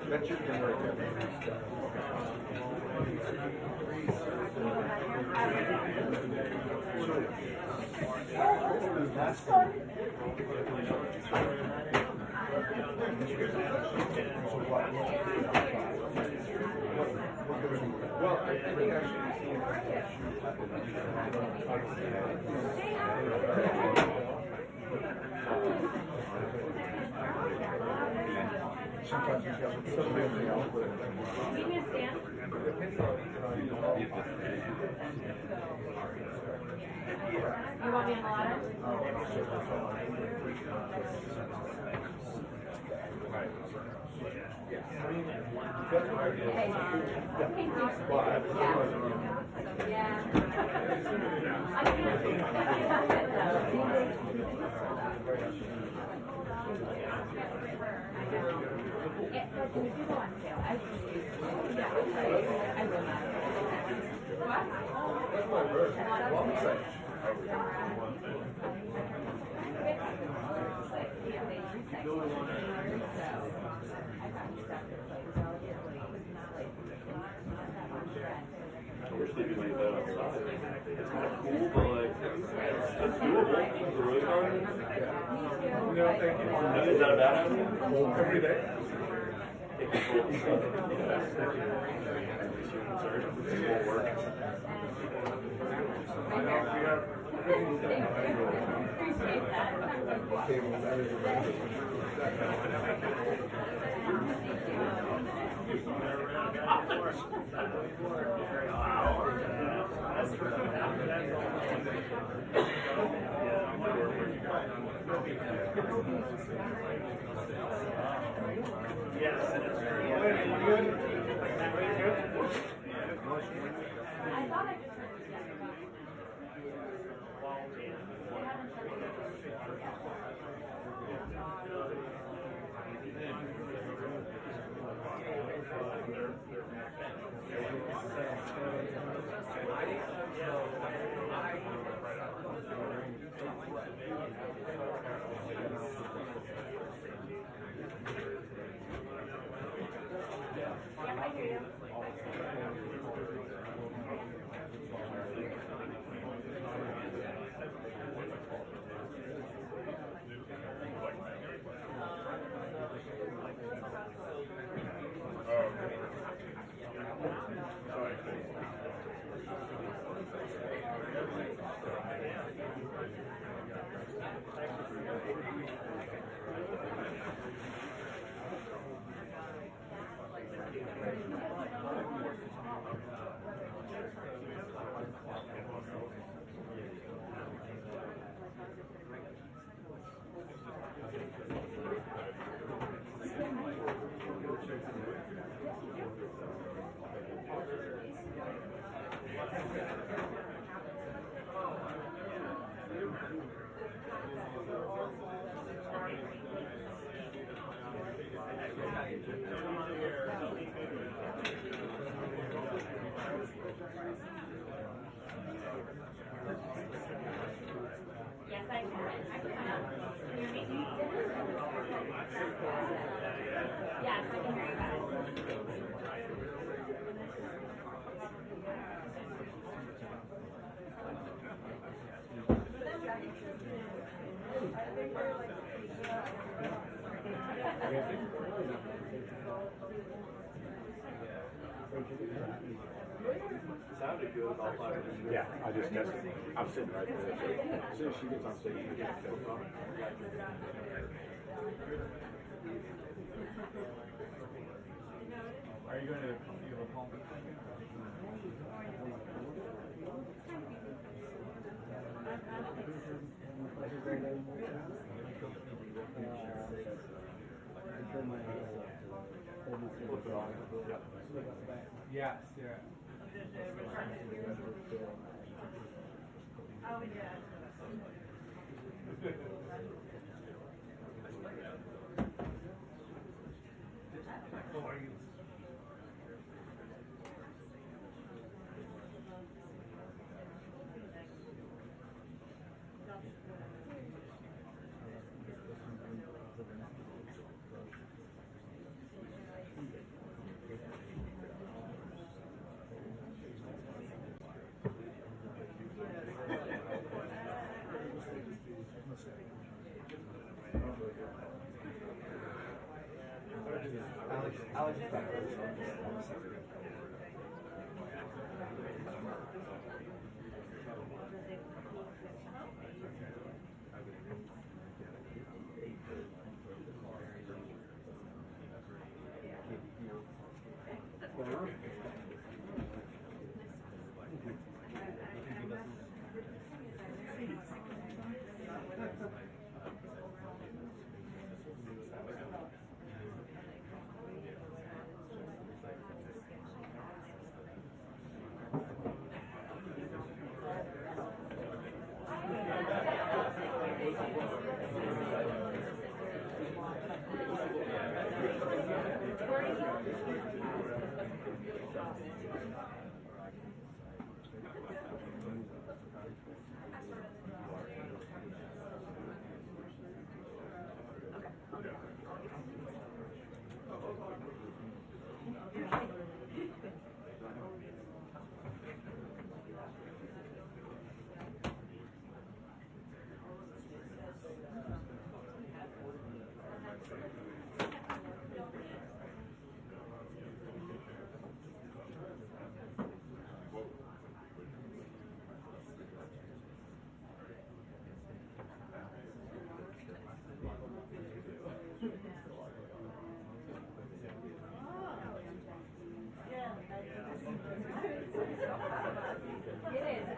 That's your thing right there. That's fine. Well, I think actually sometimes he's got somebody else with it. Give me a stand. You want me on the ladder? I wish they could make that outside. It's kind of cool, but like, it's doable. The rose garden? No, thank you. Is that a bad idea? Every day. Take control of the sun. It's more work. Yes, I can. I can come up. Can you hear me? Yes, I can hear you guys. Sounded good about 5 minutes. Yeah, I just tested. I'm sitting right there. As soon as she gets on stage, you get to go. Are you going to give a home? Yes, yeah. Oh, yeah. How are you?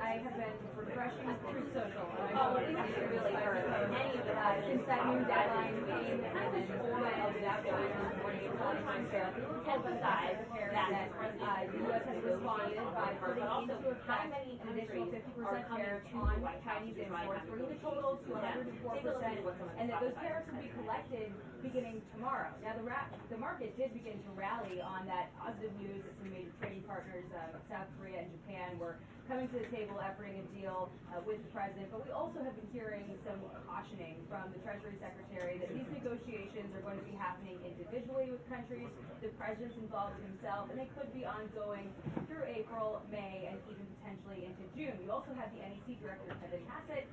I have been refreshing through social. Oh, it is really hard. Since that new deadline came, and then ended up going on 48 times there, we were emphasize that the U.S. has responded by putting into effect an additional 50% tariff on Chinese imports, bringing the total to 104%, and that those tariffs will be collected beginning tomorrow. Now, the market did begin to rally on that positive news that some major trading partners, South Korea and Japan, were coming to the table offering a deal with the president, but we also have been hearing some cautioning from the Treasury Secretary that these negotiations are going to be happening individually with countries. The president's involved himself, and they could be ongoing through April, May, and even potentially into June. You also have the NEC director, Kevin Hassett,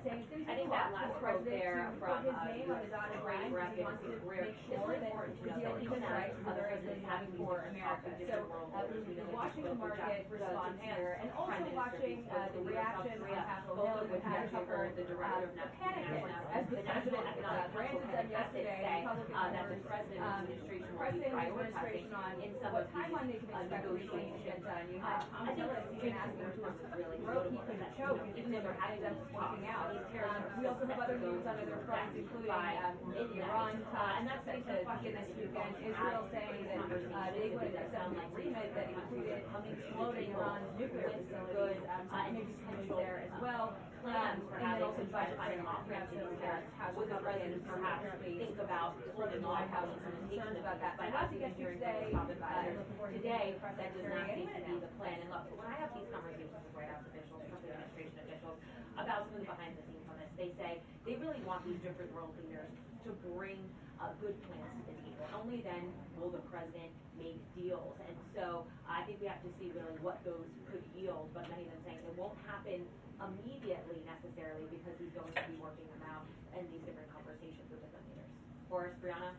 saying it's going to take a lot for the president to put his name on the dotted line. He wants to make sure that the deal even rights other than having for America. So we're watching the market respond here, and also watching the reaction on Capitol Hill, which had covered the panic as the president granted them yesterday. Republican members pressing the administration on what timeline they can expect these things to get done. You had Tom Tillis even asking to broke he could choke, even though they're having them working out. We also have other news on other fronts, including Iran, and that's set to begin this weekend. Israel saying that they would accept an agreement that included exploding Iran's nuclear facilities, and maybe sanctions there as well. And then also budget framework. We have some would the president perhaps think about holding White House concerns about that. But once again, today, that does not seem to be the plan. And look, when I have these conversations with White House officials, Trump administration officials, about some of the behind the scenes on this, they say they really want these different world leaders to bring good plans to the table. Only then will the president make deals. And so I think we have to see really what those could yield, but many of them saying it won't happen immediately necessarily because he's going to be working them out in these different conversations with different leaders. Boris, Brianna?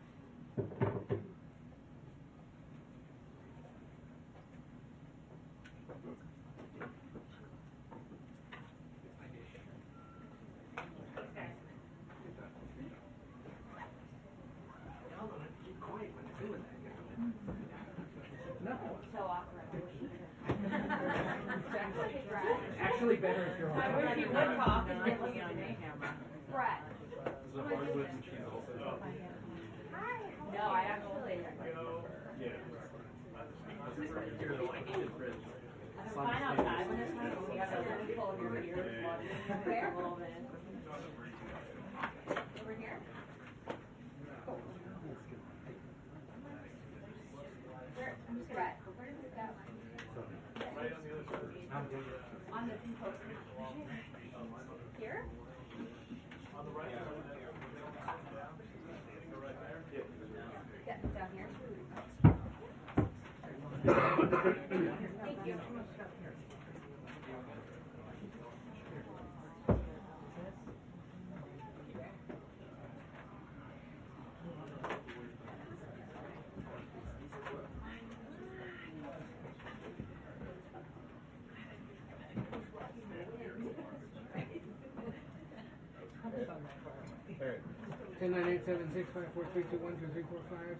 Actually better if you're on. I wish you would talk and get looking at me. Brett. The hardwood and cheese also. No, I actually. I'm fine outside when it's nice. You have a really full of your ears. Where? A little bit. Over here? Where? I'm just Brett. Where is that line? Right on the other side. On the post. Here? On the right side. Yeah, down here. Thank you. 10987654321235.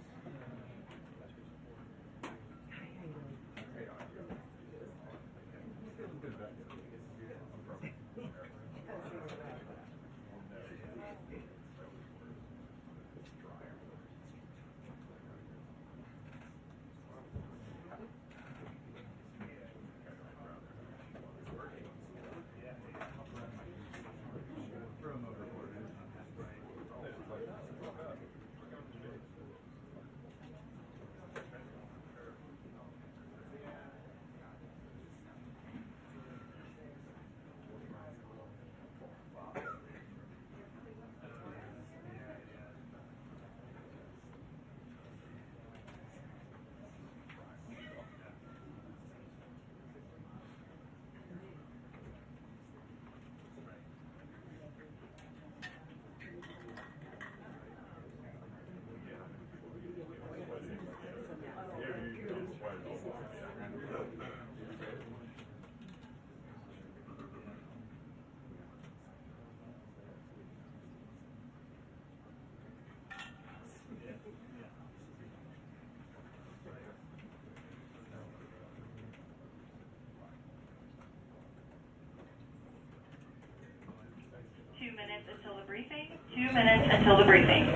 Until the briefing. 2 minutes until the briefing.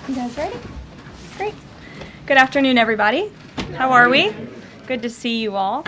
You guys ready? Great. Good afternoon, everybody. How are we? Good to see you all.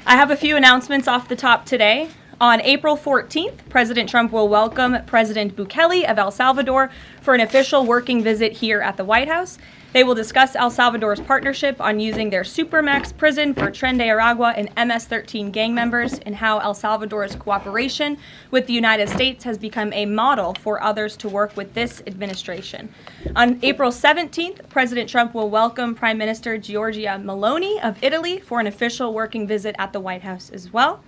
I have a few announcements off the top today. On April 14th, President Trump will welcome President Bukele of El Salvador for an official working visit here at the White House. They will discuss El Salvador's partnership on using their Supermax prison for Tren de Aragua and MS-13 gang members, and how El Salvador's cooperation with the United States has become a model for others to work with this administration. On April 17th, President Trump will welcome Prime Minister Giorgia Meloni of Italy for an official working visit at the White House as well.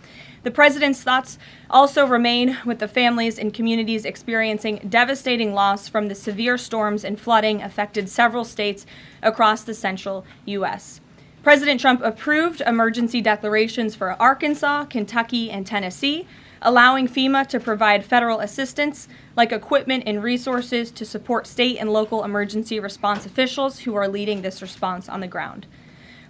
The president's thoughts also remain with the families and communities experiencing devastating loss from the severe storms and flooding affected several states across the central U.S. President Trump approved emergency declarations for Arkansas, Kentucky, and Tennessee, allowing FEMA to provide federal assistance like equipment and resources to support state and local emergency response officials who are leading this response on the ground.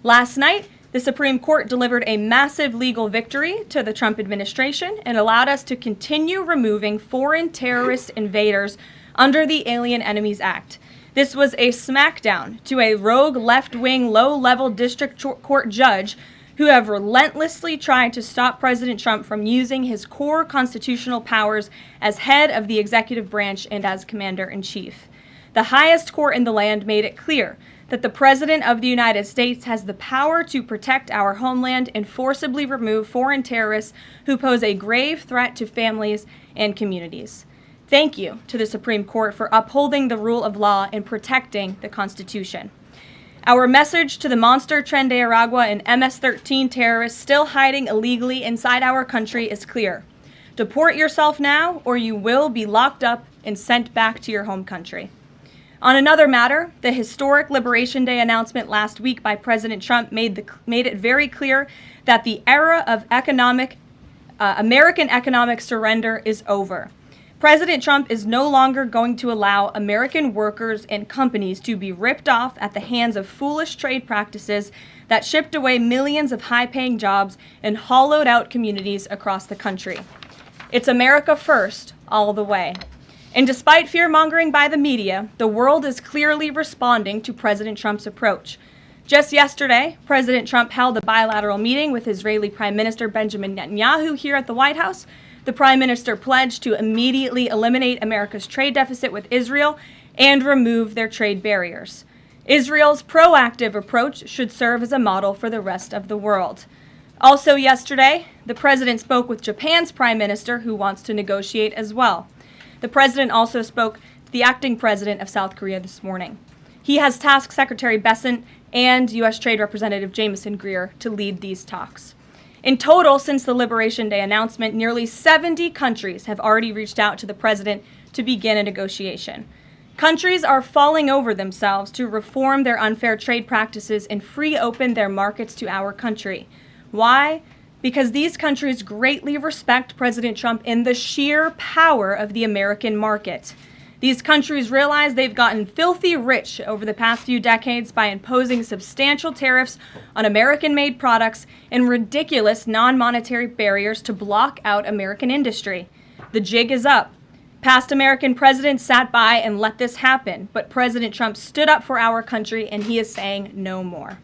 Last night, the Supreme Court delivered a massive legal victory to the Trump administration and allowed us to continue removing foreign terrorist invaders under the Alien Enemies Act. This was a smackdown to a rogue left-wing, low-level district court judge who have relentlessly tried to stop President Trump from using his core constitutional powers as head of the executive branch and as commander-in-chief. The highest court in the land made it clear that the President of the United States has the power to protect our homeland and forcibly remove foreign terrorists who pose a grave threat to families and communities. Thank you to the Supreme Court for upholding the rule of law and protecting the Constitution. Our message to the monster Tren de Aragua and MS-13 terrorists still hiding illegally inside our country is clear. Deport yourself now, or you will be locked up and sent back to your home country. On another matter, the historic Liberation Day announcement last week by President Trump made it very clear that the era of American economic surrender is over. President Trump is no longer going to allow American workers and companies to be ripped off at the hands of foolish trade practices that shipped away millions of high-paying jobs and hollowed out communities across the country. It's America first, all the way. And despite fear-mongering by the media, the world is clearly responding to President Trump's approach. Just yesterday, President Trump held a bilateral meeting with Israeli Prime Minister Benjamin Netanyahu here at the White House. The Prime Minister pledged to immediately eliminate America's trade deficit with Israel and remove their trade barriers. Israel's proactive approach should serve as a model for the rest of the world. Also yesterday, the President spoke with Japan's Prime Minister, who wants to negotiate as well. The President also spoke to the acting President of South Korea this morning. He has tasked Secretary Bessent and U.S. Trade Representative Jamieson Greer to lead these talks. In total, since the Liberation Day announcement, nearly 70 countries have already reached out to the President to begin a negotiation. Countries are falling over themselves to reform their unfair trade practices and free open their markets to our country. Why? Because these countries greatly respect President Trump in the sheer power of the American market. These countries realize they've gotten filthy rich over the past few decades by imposing substantial tariffs on American-made products and ridiculous non-monetary barriers to block out American industry. The jig is up. Past American presidents sat by and let this happen, but President Trump stood up for our country, and he is saying no more.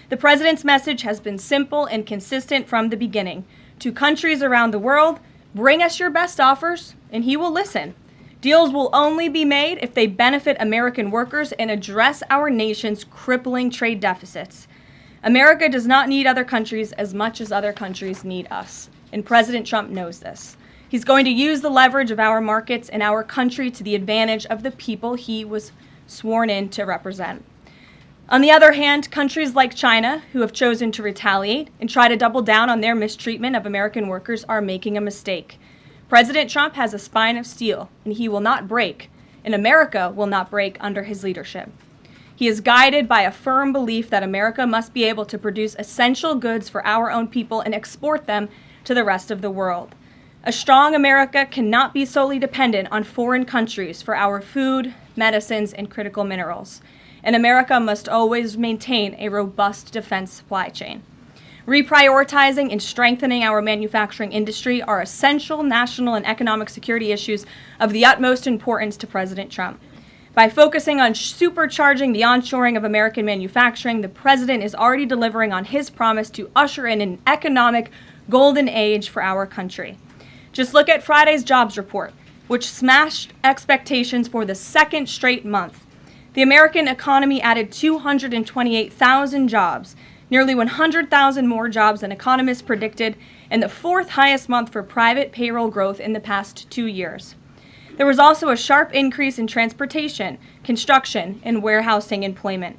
The president's message has been simple and consistent from the beginning. To countries around the world, bring us your best offers, and he will listen. Deals will only be made if they benefit American workers and address our nation's crippling trade deficits. America does not need other countries as much as other countries need us, and President Trump knows this. He's going to use the leverage of our markets and our country to the advantage of the people he was sworn in to represent. On the other hand, countries like China, who have chosen to retaliate and try to double down on their mistreatment of American workers, are making a mistake. President Trump has a spine of steel, and he will not break, and America will not break under his leadership. He is guided by a firm belief that America must be able to produce essential goods for our own people and export them to the rest of the world. A strong America cannot be solely dependent on foreign countries for our food, medicines, and critical minerals. And America must always maintain a robust defense supply chain. Reprioritizing and strengthening our manufacturing industry are essential national and economic security issues of the utmost importance to President Trump. By focusing on supercharging the onshoring of American manufacturing, the president is already delivering on his promise to usher in an economic golden age for our country. Just look at Friday's jobs report, which smashed expectations for the second straight month. The American economy added 228,000 jobs, nearly 100,000 more jobs than economists predicted, and the fourth highest month for private payroll growth in the past 2 years. There was also a sharp increase in transportation, construction, and warehousing employment.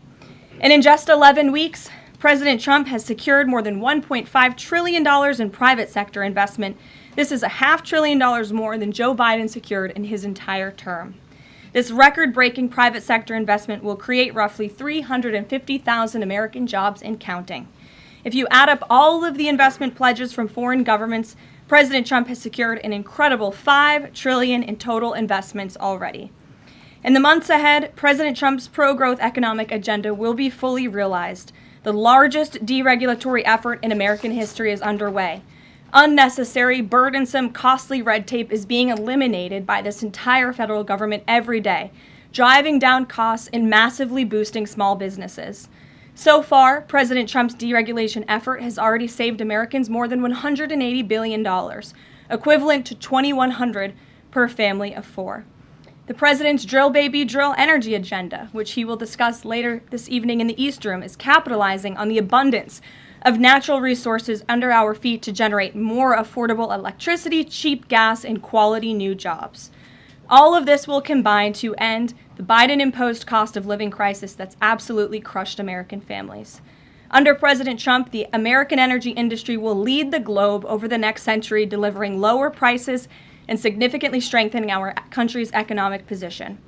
And in just 11 weeks, President Trump has secured more than $1.5 trillion in private sector investment. This is $500 billion more than Joe Biden secured in his entire term. This record-breaking private sector investment will create roughly 350,000 American jobs and counting. If you add up all of the investment pledges from foreign governments, President Trump has secured an incredible $5 trillion in total investments already. In the months ahead, President Trump's pro-growth economic agenda will be fully realized. The largest deregulatory effort in American history is underway. Unnecessary, burdensome, costly red tape is being eliminated by this entire federal government every day, driving down costs and massively boosting small businesses. So far, President Trump's deregulation effort has already saved Americans more than $180 billion, equivalent to $2,100 per family of 4. The president's drill baby drill energy agenda, which he will discuss later this evening in the East Room, is capitalizing on the abundance of natural resources under our feet to generate more affordable electricity, cheap gas, and quality new jobs. All of this will combine to end the Biden-imposed cost of living crisis that's absolutely crushed American families. Under President Trump, the American energy industry will lead the globe over the next century, delivering lower prices and significantly strengthening our country's economic position.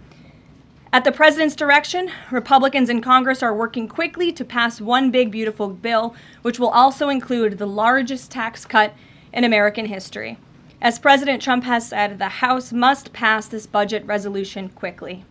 At the president's direction, Republicans in Congress are working quickly to pass one big, beautiful bill, which will also include the largest tax cut in American history. As President Trump has said, the House must pass this budget resolution quickly.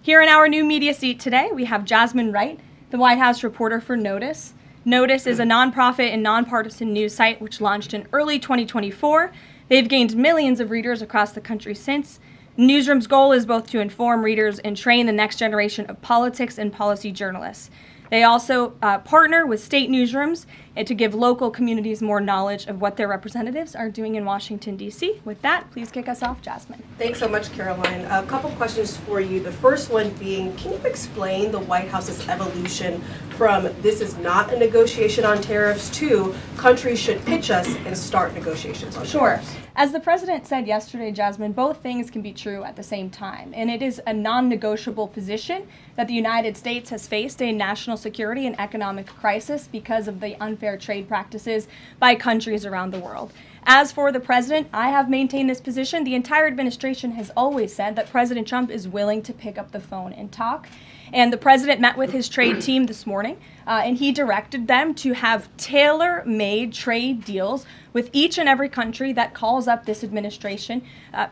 Here in our new media seat today, we have Jasmine Wright, the White House reporter for Notice. Notice is a nonprofit and nonpartisan news site which launched in early 2024. They've gained millions of readers across the country since. Newsroom's goal is both to inform readers and train the next generation of politics and policy journalists. They also partner with state newsrooms and to give local communities more knowledge of what their representatives are doing in Washington, D.C. With that, please kick us off, Jasmine. Thanks so much, Karoline. A couple questions for you. The first one being, can you explain the White House's evolution from this is not a negotiation on tariffs to countries should pitch us and start negotiations on tariffs? As the president said yesterday, Jasmine, both things can be true at the same time. And it is a non-negotiable position that the United States has faced a national security and economic crisis because of the unfair trade practices by countries around the world. As for the president, I have maintained this position. The entire administration has always said that President Trump is willing to pick up the phone and talk. And the president met with his trade team this morning, and he directed them to have tailor-made trade deals with each and every country that calls up this administration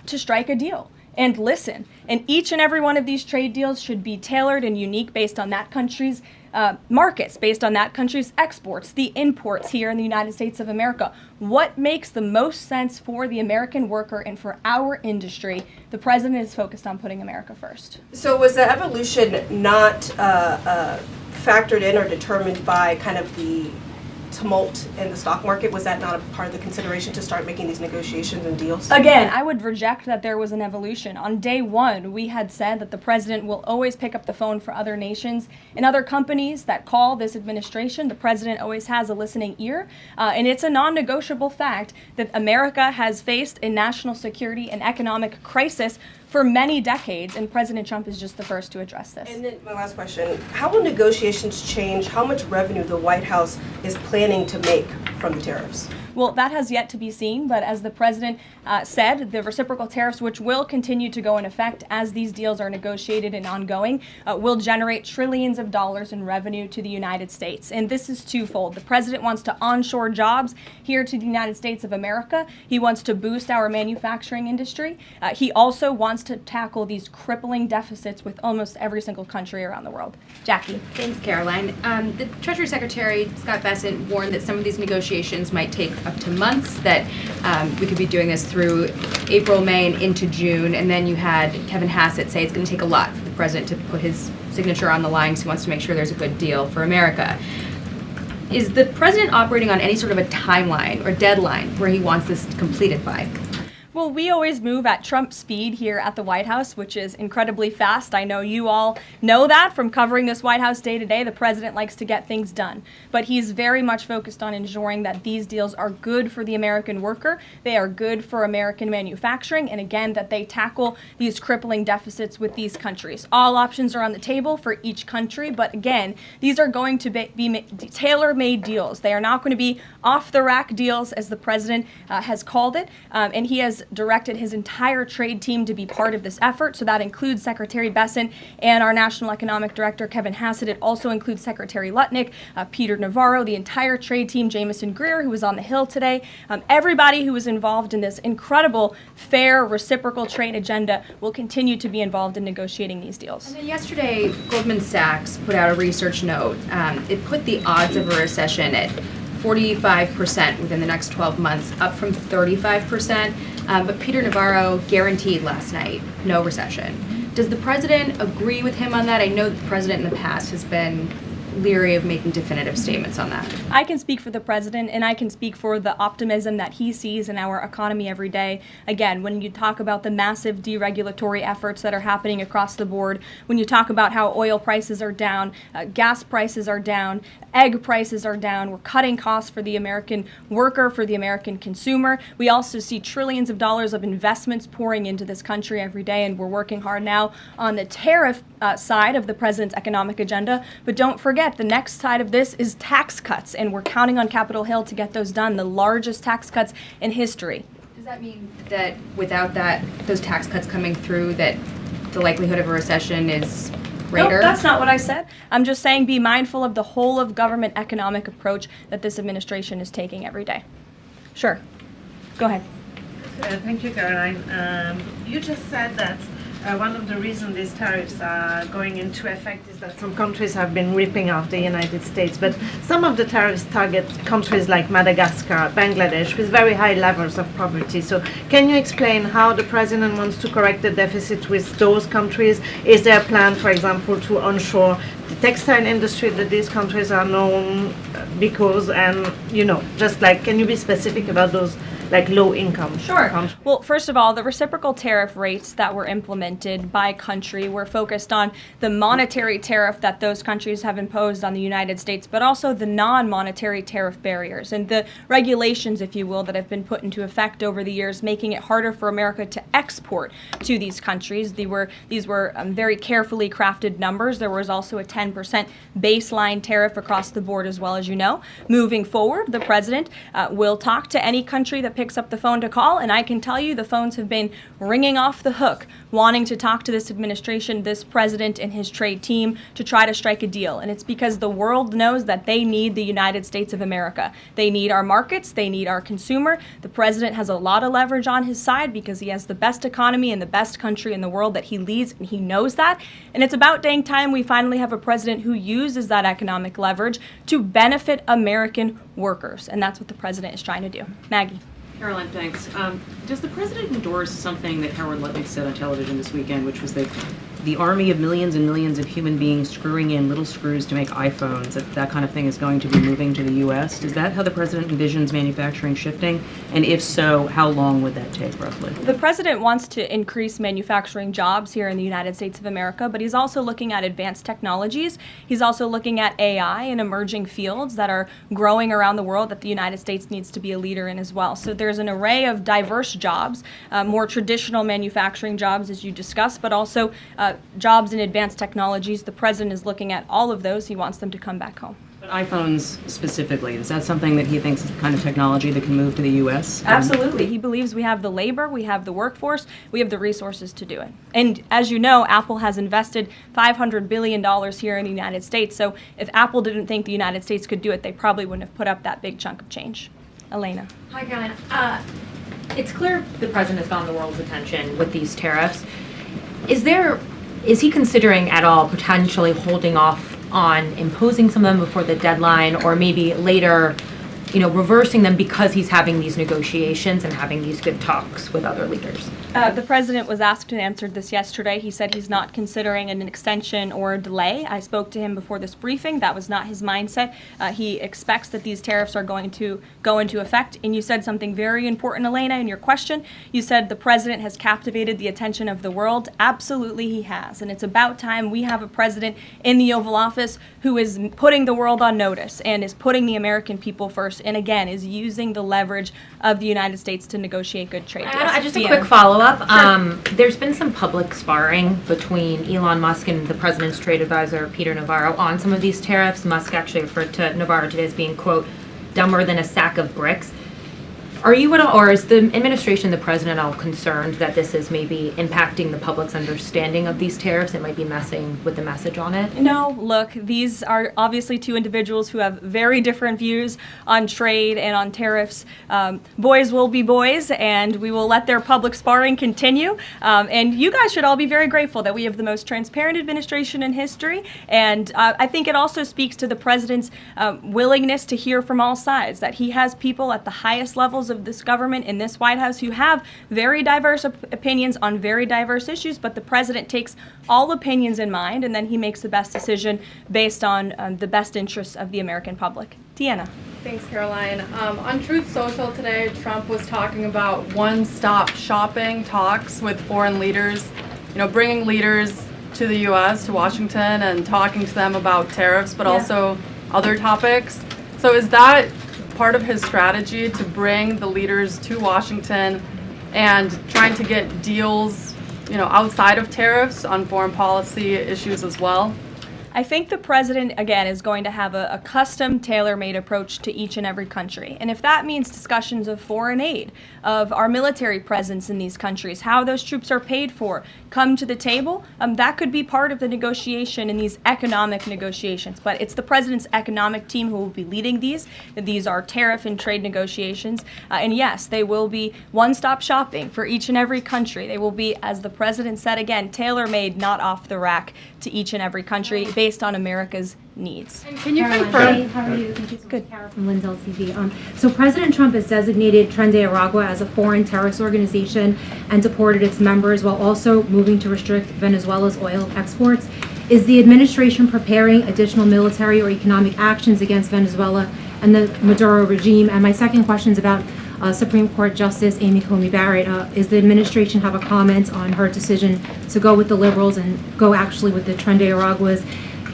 to strike a deal. And listen, and each and every one of these trade deals should be tailored and unique based on that country's markets, based on that country's exports, the imports here in the United States of America. What makes the most sense for the American worker and for our industry? The president is focused on putting America first. So was the evolution not factored in or determined by kind of the tumult in the stock market? Was that not a part of the consideration to start making these negotiations and deals? Again, I would reject that there was an evolution. On day one, we had said that the president will always pick up the phone for other nations and other companies that call this administration. The president always has a listening ear, and it's a non-negotiable fact that America has faced a national security and economic crisis for many decades, and President Trump is just the first to address this. And then my last question, how will negotiations change how much revenue the White House is planning to make from the tariffs? Well, that has yet to be seen, but as the president said, the reciprocal tariffs, which will continue to go in effect as these deals are negotiated and ongoing, will generate trillions of dollars in revenue to the United States. And this is twofold. The president wants to onshore jobs here to the United States of America. He wants to boost our manufacturing industry. He also wants to tackle these crippling deficits with almost every single country around the world. Jackie. Thanks, Karoline. The Treasury Secretary, Scott Bessent, warned that some of these negotiations might take up to months, that we could be doing this through April, May, and into June. And then you had Kevin Hassett say it's going to take a lot for the president to put his signature on the line because he wants to make sure there's a good deal for America. Is the president operating on any sort of a timeline or deadline where he wants this completed by? Well, we always move at Trump speed here at the White House, which is incredibly fast. I know you all know that from covering this White House day to day. The president likes to get things done, but he's very much focused on ensuring that these deals are good for the American worker, they are good for American manufacturing, and again, that they tackle these crippling deficits with these countries. All options are on the table for each country, but again, these are going to be tailor-made deals. They are not going to be off-the-rack deals, as the president has called it, and he has directed his entire trade team to be part of this effort. So that includes Secretary Bessent and our National Economic Director, Kevin Hassett. It also includes Secretary Lutnick, Peter Navarro, the entire trade team, Jamison Greer, who was on the Hill today. Everybody who was involved in this incredible, fair, reciprocal trade agenda will continue to be involved in negotiating these deals. And then yesterday, Goldman Sachs put out a research note. It put the odds of a recession at 45% within the next 12 months, up from 35%. But Peter Navarro guaranteed last night no recession. Does the president agree with him on that? I know the president in the past has been leery of making definitive statements on that. I can speak for the president, and I can speak for the optimism that he sees in our economy every day. Again, when you talk about the massive deregulatory efforts that are happening across the board, when you talk about how oil prices are down, gas prices are down, egg prices are down, we're cutting costs for the American worker, for the American consumer. We also see trillions of dollars of investments pouring into this country every day, and we're working hard now on the tariff side of the president's economic agenda. But don't forget, the next side of this is tax cuts, and we're counting on Capitol Hill to get those done, the largest tax cuts in history. Does that mean that without those tax cuts coming through, that the likelihood of a recession is greater? No, that's not what I said. I'm just saying be mindful of the whole of government economic approach that this administration is taking every day. Sure. Go ahead. Thank you, Caroline. You just said that one of the reasons these tariffs are going into effect is that some countries have been ripping off the United States, but some of the tariffs target countries like Madagascar, Bangladesh, with very high levels of poverty. So can you explain how the president wants to correct the deficit with those countries? Is there a plan, for example, to onshore the textile industry that these countries are known because, and, you know, just like, can you be specific about those like low income? Sure. Well, first of all, the reciprocal tariff rates that were implemented by country were focused on the monetary tariff that those countries have imposed on the United States, but also the non-monetary tariff barriers and the regulations, if you will, that have been put into effect over the years, making it harder for America to export to these countries. These were very carefully crafted numbers. There was also a 10% baseline tariff across the board, as well, as you know. Moving forward, the president will talk to any country that picks up the phone to call, and I can tell you the phones have been ringing off the hook, wanting to talk to this administration, this president, and his trade team to try to strike a deal. And it's because the world knows that they need the United States of America. They need our markets. They need our consumer. The president has a lot of leverage on his side because he has the best economy and the best country in the world that he leads, and he knows that. And it's about dang time we finally have a president who uses that economic leverage to benefit American workers. And that's what the president is trying to do. Maggie. Caroline, thanks. Does the president endorse something that Howard Leavitt said on television this weekend, which was that the army of millions and millions of human beings screwing in little screws to make iPhones, that kind of thing is going to be moving to the U.S.? Is that how the president envisions manufacturing shifting? And if so, how long would that take, roughly? The president wants to increase manufacturing jobs here in the United States of America, but he's also looking at advanced technologies. He's also looking at AI and emerging fields that are growing around the world that the United States needs to be a leader in as well. So there's an array of diverse jobs, more traditional manufacturing jobs, as you discussed, but also jobs in advanced technologies. The president is looking at all of those. He wants them to come back home. But iPhones specifically, is that something that he thinks is the kind of technology that can move to the U.S.? Absolutely. He believes we have the labor, we have the workforce, we have the resources to do it. And as you know, Apple has invested $500 billion here in the United States. So if Apple didn't think the United States could do it, they probably wouldn't have put up that big chunk of change. Elena. Hi, Caroline. It's clear the president has gotten the world's attention with these tariffs. Is he considering at all potentially holding off on imposing some of them before the deadline, or maybe later, reversing them because he's having these negotiations and having these good talks with other leaders? The president was asked and answered this yesterday. He said he's not considering an extension or a delay. I spoke to him before this briefing. That was not his mindset. He expects that these tariffs are going to go into effect. And you said something very important, Elena, in your question. You said the president has captivated the attention of the world. Absolutely, he has. And it's about time we have a president in the Oval Office who is putting the world on notice and is putting the American people first, and again, is using the leverage of the United States to negotiate good trade deals. Just a quick follow-up. Sure. There's been some public sparring between Elon Musk and the president's trade advisor, Peter Navarro, on some of these tariffs. Musk actually referred to Navarro today as being, quote, dumber than a sack of bricks. Are you at all, or is the administration, the president, all concerned that this is maybe impacting the public's understanding of these tariffs? It might be messing with the message on it? No, look, these are obviously two individuals who have very different views on trade and on tariffs. Boys will be boys, and we will let their public sparring continue. And you guys should all be very grateful that we have the most transparent administration in history. And I think it also speaks to the president's willingness to hear from all sides, that he has people at the highest levels officials of this government in this White House who have very diverse opinions on very diverse issues, but the president takes all opinions in mind, and then he makes the best decision based on the best interests of the American public. Deanna. Thanks, Caroline. On Truth Social today, Trump was talking about one-stop shopping talks with foreign leaders, bringing leaders to the U.S., to Washington, and talking to them about tariffs, but also other topics. So is that part of his strategy to bring the leaders to Washington and trying to get deals, outside of tariffs on foreign policy issues as well? I think the president, again, is going to have a custom, tailor-made approach to each and every country. And if that means discussions of foreign aid, of our military presence in these countries, how those troops are paid for, come to the table, that could be part of the negotiation in these economic negotiations. But it's the president's economic team who will be leading these. These are tariff and trade negotiations. And yes, they will be one-stop shopping for each and every country. They will be, as the president said again, tailor-made, not off the rack to each and every country based on America's needs. Can you Caroline, confirm? hey, how are you? Thank you so much, Kara from Lindsay TV. So President Trump has designated Tren de Aragua as a foreign terrorist organization and deported its members while also moving to restrict Venezuela's oil exports. Is the administration preparing additional military or economic actions against Venezuela and the Maduro regime? And my second question is about Supreme Court Justice Amy Coney Barrett. Is the administration have a comment on her decision to go with the liberals and go actually with the Tren de Araguas?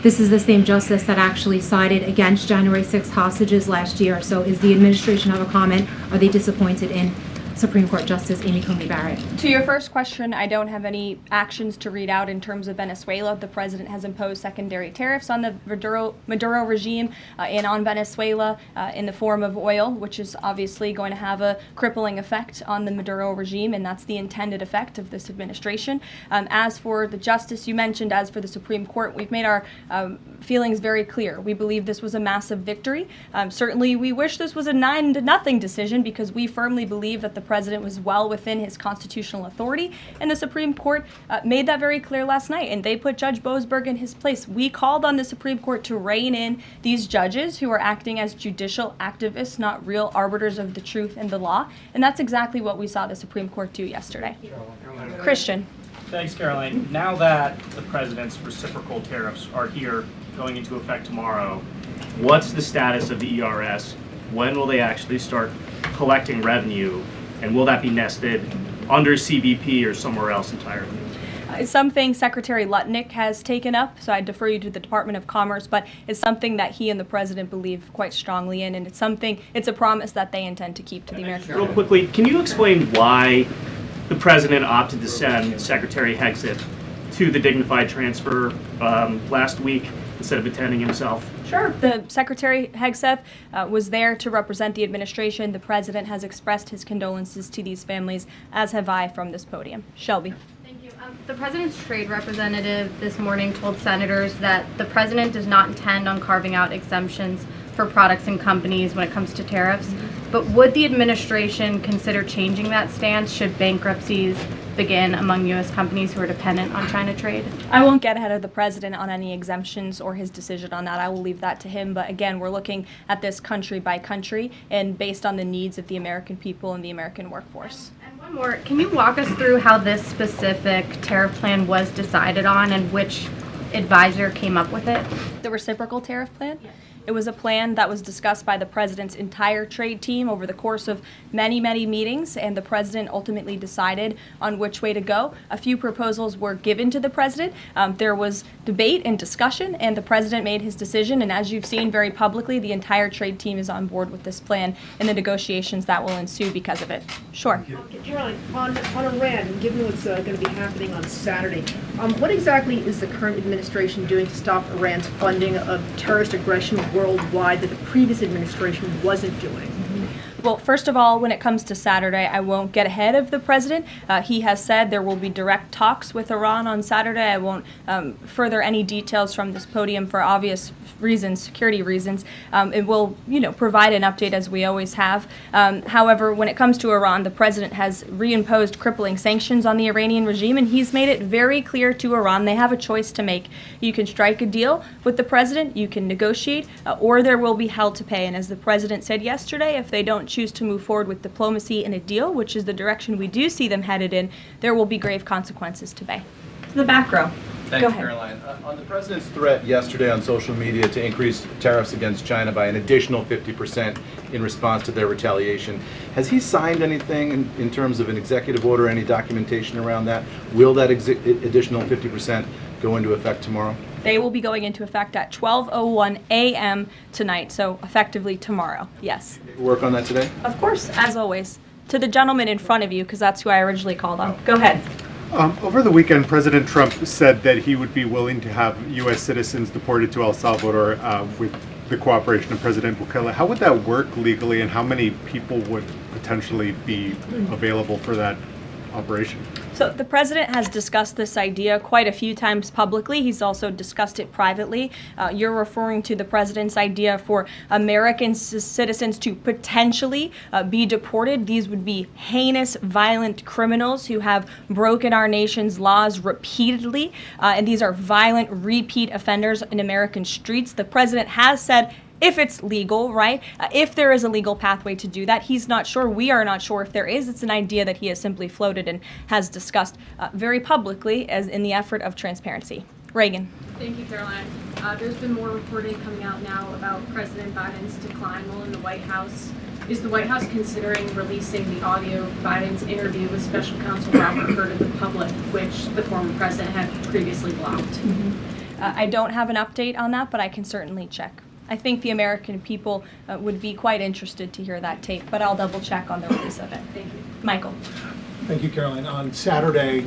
This is the same justice that actually sided against January 6th hostages last year. So is the administration have a comment? Are they disappointed in Supreme Court Justice Amy Coney Barrett? To your first question, I don't have any actions to read out in terms of Venezuela. The president has imposed secondary tariffs on the Maduro regime and on Venezuela in the form of oil, which is obviously going to have a crippling effect on the Maduro regime, and that's the intended effect of this administration. As for the justice you mentioned, as for the Supreme Court, we've made our feelings very clear. We believe this was a massive victory. Certainly, we wish this was a 9-0 decision because we firmly believe that the president was well within his constitutional authority, and the Supreme Court made that very clear last night, and they put Judge Boasberg in his place. We called on the Supreme Court to rein in these judges who are acting as judicial activists, not real arbiters of the truth and the law, and that's exactly what we saw the Supreme Court do yesterday. Christian. Thanks, Caroline. Now that the president's reciprocal tariffs are here, going into effect tomorrow, what's the status of the ERS? When will they actually start collecting revenue? And will that be nested under CBP or somewhere else entirely? It's something Secretary Lutnick has taken up, so I defer you to the Department of Commerce, but it's something that he and the president believe quite strongly in, and it's a promise that they intend to keep to the American people. Real quickly, can you explain why the president opted to send Secretary Hegseth to the dignified transfer last week instead of attending himself? Sure. The Secretary Hegseth was there to represent the administration. The president has expressed his condolences to these families, as have I from this podium. Shelby. Thank you. The president's trade representative this morning told senators that the president does not intend on carving out exemptions for products and companies when it comes to tariffs. But would the administration consider changing that stance should bankruptcies begin among U.S. companies who are dependent on China trade? I won't get ahead of the president on any exemptions or his decision on that. I will leave that to him. But again, we're looking at this country by country and based on the needs of the American people and the American workforce. And one more, can you walk us through how this specific tariff plan was decided on and which advisor came up with it? The reciprocal tariff plan? Yes. It was a plan that was discussed by the president's entire trade team over the course of many, many meetings, and the president ultimately decided on which way to go. A few proposals were given to the president. There was debate and discussion, and the president made his decision, and as you've seen very publicly, the entire trade team is on board with this plan and the negotiations that will ensue because of it. Sure. Caroline, on Iran, and given what's going to be happening on Saturday, what exactly is the current administration doing to stop Iran's funding of terrorist aggression worldwide that the previous administration wasn't doing? Well, first of all, when it comes to Saturday, I won't get ahead of the president. He has said there will be direct talks with Iran on Saturday. I won't further any details from this podium for obvious reasons, security reasons. It will, provide an update as we always have. However, when it comes to Iran, the president has reimposed crippling sanctions on the Iranian regime, and he's made it very clear to Iran they have a choice to make. You can strike a deal with the president, you can negotiate, or there will be hell to pay. And as the president said yesterday, if they don't choose to move forward with diplomacy and a deal, which is the direction we do see them headed in, there will be grave consequences to pay. The back row. Thank Go you, ahead. Caroline. On the president's threat yesterday on social media to increase tariffs against China by an additional 50% in response to their retaliation, has he signed anything in terms of an executive order, any documentation around that? Will that additional 50% go into effect tomorrow? They will be going into effect at 12:01 a.m. tonight, so effectively tomorrow, yes. Work on that today? Of course, as always. To the gentleman in front of you, because that's who I originally called on. Go ahead. Over the weekend, President Trump said that he would be willing to have U.S. citizens deported to El Salvador with the cooperation of President Bukele. How would that work legally, and how many people would potentially be available for that operation? So the president has discussed this idea quite a few times publicly. He's also discussed it privately. You're referring to the president's idea for American citizens to potentially be deported. These would be heinous, violent criminals who have broken our nation's laws repeatedly, and these are violent, repeat offenders in American streets. The president has said, if it's legal, right? If there is a legal pathway to do that, he's not sure. We are not sure if there is. It's an idea that he has simply floated and has discussed very publicly as in the effort of transparency. Reagan. Thank you, Caroline. There's been more reporting coming out now about President Biden's decline while in the White House. Is the White House considering releasing the audio of Biden's interview with Special Counsel Robert Hur to the public, which the former president had previously blocked? I don't have an update on that, but I can certainly check. I think the American people would be quite interested to hear that tape, but I'll double check on the release of it. Thank you. Michael. Thank you, Caroline. On Saturday,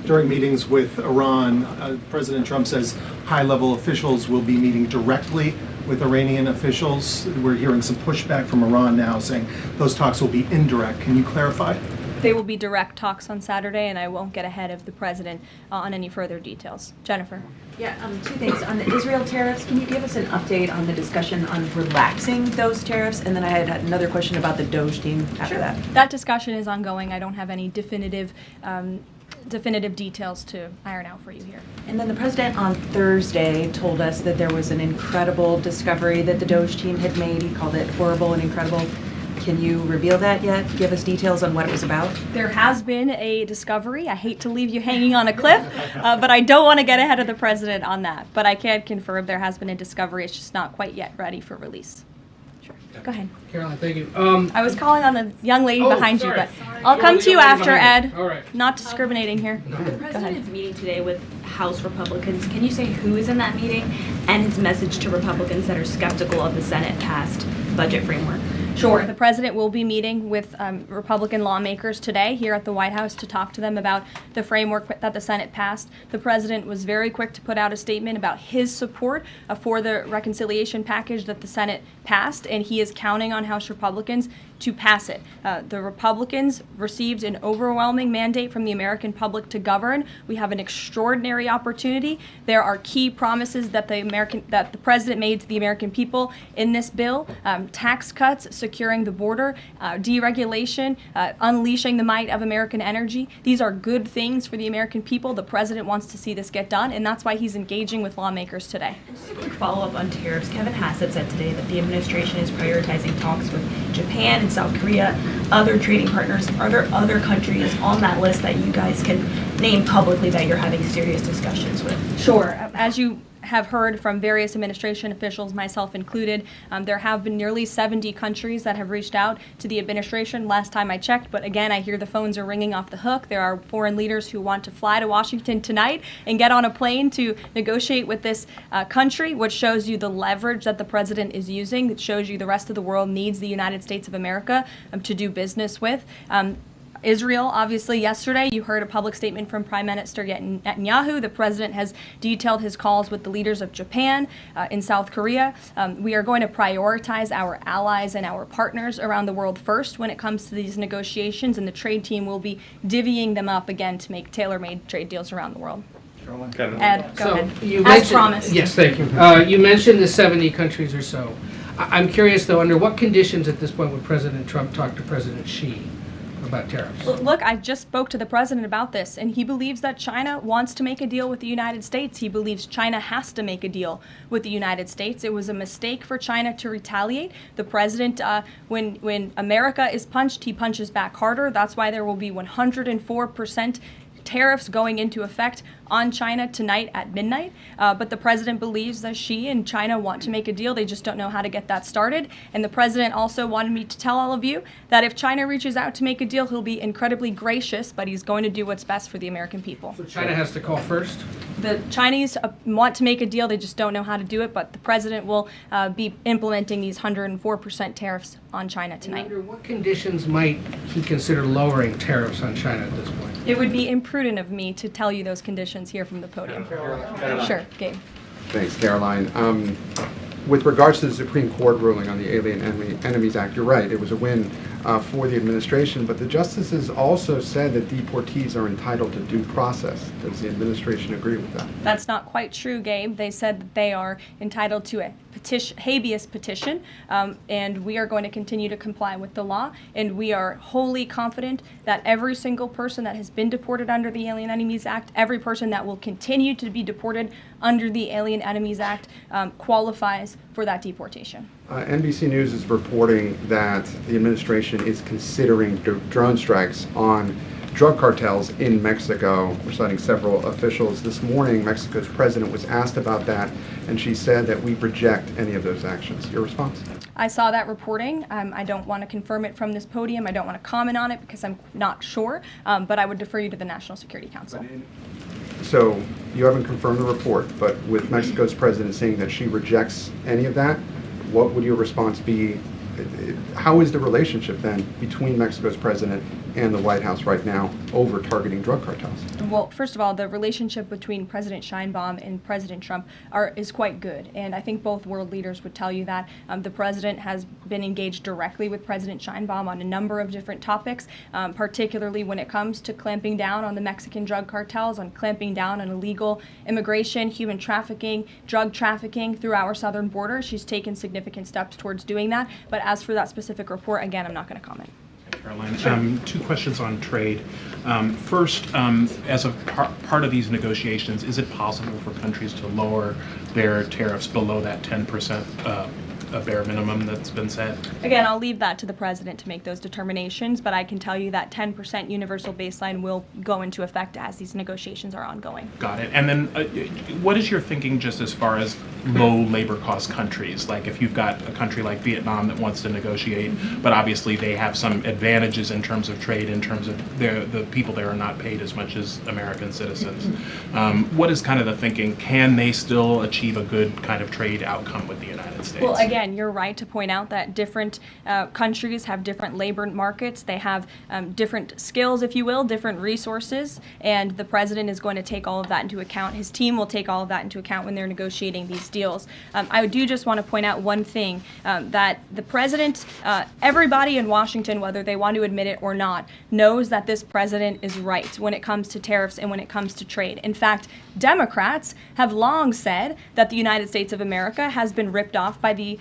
during meetings with Iran, President Trump says high-level officials will be meeting directly with Iranian officials. We're hearing some pushback from Iran now saying those talks will be indirect. Can you clarify? They will be direct talks on Saturday, and I won't get ahead of the president on any further details. Jennifer. Yeah, two things. On the Israel tariffs, can you give us an update on the discussion on relaxing those tariffs? And then I had another question about the Doge team after that. That discussion is ongoing. I don't have any definitive details to iron out for you here. And then the president on Thursday told us that there was an incredible discovery that the Doge team had made. He called it horrible and incredible. Can you reveal that yet? Give us details on what it was about? There has been a discovery. I hate to leave you hanging on a cliff, but I don't want to get ahead of the president on that. But I can confirm there has been a discovery. It's just not quite yet ready for release. Sure. Go ahead. Caroline, thank you. I was calling on the young lady behind you, but I'll come to you after, Ed. All right. Not discriminating here. The president is meeting today with House Republicans. Can you say who is in that meeting and his message to Republicans that are skeptical of the Senate-passed budget framework? Sure. The president will be meeting with Republican lawmakers today here at the White House to talk to them about the framework that the Senate passed. The president was very quick to put out a statement about his support for the reconciliation package that the Senate passed, and he is counting on House Republicans to pass it. The Republicans received an overwhelming mandate from the American public to govern. We have an extraordinary opportunity. There are key promises that the president made to the American people in this bill: tax cuts, securing the border, deregulation, unleashing the might of American energy. These are good things for the American people. The president wants to see this get done, and that's why he's engaging with lawmakers today. And just a quick follow-up on tariffs. Kevin Hassett said today that the administration is prioritizing talks with Japan and South Korea, other trading partners. Are there other countries on that list that you guys can name publicly that you're having serious discussions with? Sure. As you have heard from various administration officials, myself included, there have been nearly 70 countries that have reached out to the administration last time I checked, but again, I hear the phones are ringing off the hook. There are foreign leaders who want to fly to Washington tonight and get on a plane to negotiate with this country, which shows you the leverage that the president is using. It shows you the rest of the world needs the United States of America to do business with. Israel, obviously, yesterday you heard a public statement from Prime Minister Netanyahu. The president has detailed his calls with the leaders of Japan and South Korea. We are going to prioritize our allies and our partners around the world first when it comes to these negotiations, and the trade team will be divvying them up again to make tailor-made trade deals around the world. Ed, go ahead. As promised. Yes, thank you. You mentioned the 70 countries or so. I'm curious, though, under what conditions at this point would President Trump talk to President Xi? about tariffs? Look, I just spoke to the president about this, and he believes that China wants to make a deal with the United States. He believes China has to make a deal with the United States. It was a mistake for China to retaliate. The president, when America is punched, he punches back harder. That's why there will be 104% tariffs going into effect on China tonight at midnight. But the president believes that she and China want to make a deal. They just don't know how to get that started. And the president also wanted me to tell all of you that if China reaches out to make a deal, he'll be incredibly gracious, but he's going to do what's best for the American people. So China has to call first? The Chinese want to make a deal. They just don't know how to do it. But the president will be implementing these 104% tariffs on China tonight. Under what conditions might he consider lowering tariffs on China at this point? It would be imprudent of me to tell you those conditions here from the podium. Sure, Gabe. Thanks, Caroline. With regards to the Supreme Court ruling on the Alien Enemies Act, you're right, it was a win for the administration, but the justices also said that deportees are entitled to due process. Does the administration agree with that? That's not quite true, Gabe. They said that they are entitled to a habeas petition, and we are going to continue to comply with the law, and we are wholly confident that every single person that has been deported under the Alien Enemies Act, every person that will continue to be deported under the Alien Enemies Act qualifies for that deportation. NBC News is reporting that the administration is considering drone strikes on drug cartels in Mexico. We're citing several officials. This morning, Mexico's president was asked about that, and she said that we reject any of those actions. Your response? I saw that reporting. I don't want to confirm it from this podium. I don't want to comment on it because I'm not sure, but I would defer you to the National Security Council. So you haven't confirmed the report, but with Mexico's president saying that she rejects any of that, what would your response be? How is the relationship then between Mexico's president and the White House right now over targeting drug cartels? Well, first of all, the relationship between President Sheinbaum and President Trump is quite good, and I think both world leaders would tell you that. The president has been engaged directly with President Sheinbaum on a number of different topics, particularly when it comes to clamping down on the Mexican drug cartels, on clamping down on illegal immigration, human trafficking, drug trafficking through our southern border. She's taken significant steps towards doing that, but as for that specific report, again, I'm not going to comment. Caroline, two questions on trade. First, as a part of these negotiations, is it possible for countries to lower their tariffs below that 10% bare minimum that's been set? Again, I'll leave that to the president to make those determinations, but I can tell you that 10% universal baseline will go into effect as these negotiations are ongoing. Got it. And then what is your thinking just as far as low labor cost countries? Like if you've got a country like Vietnam that wants to negotiate, but obviously they have some advantages in terms of trade, in terms of the people there are not paid as much as American citizens. What is kind of the thinking? Can they still achieve a good kind of trade outcome with the United States? Well, again, you're right to point out that different countries have different labor markets. They have different skills, if you will, different resources, and the president is going to take all of that into account. His team will take all of that into account when they're negotiating these deals. I do just want to point out one thing, that the president, everybody in Washington, whether they want to admit it or not, knows that this president is right when it comes to tariffs and when it comes to trade. In fact, Democrats have long said that the United States of America has been ripped off by the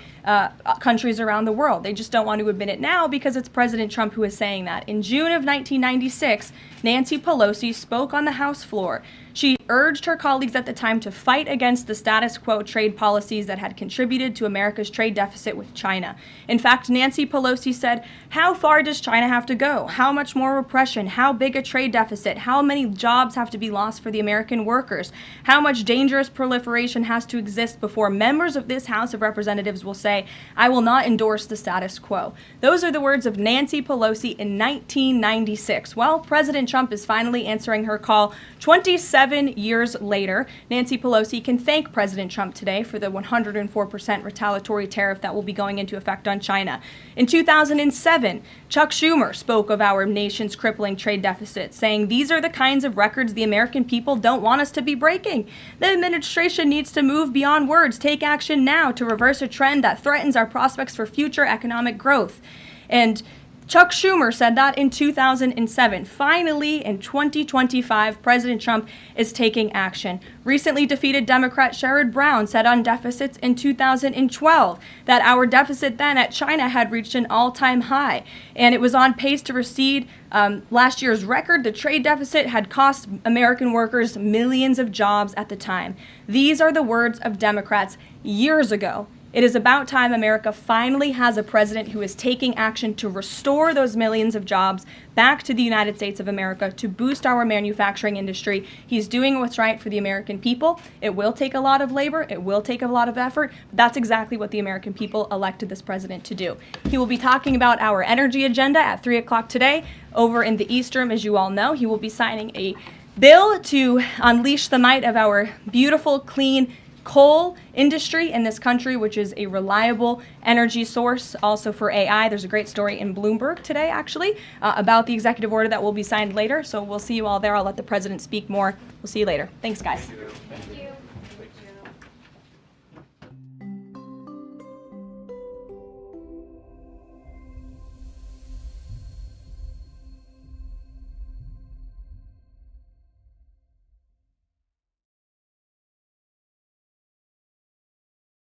countries around the world. They just don't want to admit it now because it's President Trump who is saying that. In June of 1996, Nancy Pelosi spoke on the House floor. She urged her colleagues at the time to fight against the status quo trade policies that had contributed to America's trade deficit with China. In fact, Nancy Pelosi said, "How far does China have to go? How much more repression? How big a trade deficit? How many jobs have to be lost for the American workers? How much dangerous proliferation has to exist before members of this House of Representatives will say, 'I will not endorse the status quo'?" Those are the words of Nancy Pelosi in 1996. Well, President Trump is finally answering her call 27 years later. Nancy Pelosi can thank President Trump today for the 104% retaliatory tariff that will be going into effect on China. In 2007, Chuck Schumer spoke of our nation's crippling trade deficit, saying these are the kinds of records the American people don't want us to be breaking. The administration needs to move beyond words, take action now to reverse a trend that threatens our prospects for future economic growth. And Chuck Schumer said that in 2007. Finally, in 2025, President Trump is taking action. Recently defeated Democrat Sherrod Brown said on deficits in 2012 that our deficit then at China had reached an all-time high, and it was on pace to recede last year's record. The trade deficit had cost American workers millions of jobs at the time. These are the words of Democrats years ago. It is about time America finally has a president who is taking action to restore those millions of jobs back to the United States of America, to boost our manufacturing industry. He's doing what's right for the American people. It will take a lot of labor. It will take a lot of effort. But that's exactly what the American people elected this president to do. He will be talking about our energy agenda at 3 o'clock today over in the East Room. As you all know, he will be signing a bill to unleash the might of our beautiful, clean coal industry in this country, which is a reliable energy source also for AI. There's a great story in Bloomberg today, actually, about the executive order that will be signed later. So we'll see you all there. I'll let the president speak more. We'll see you later. Thanks, guys.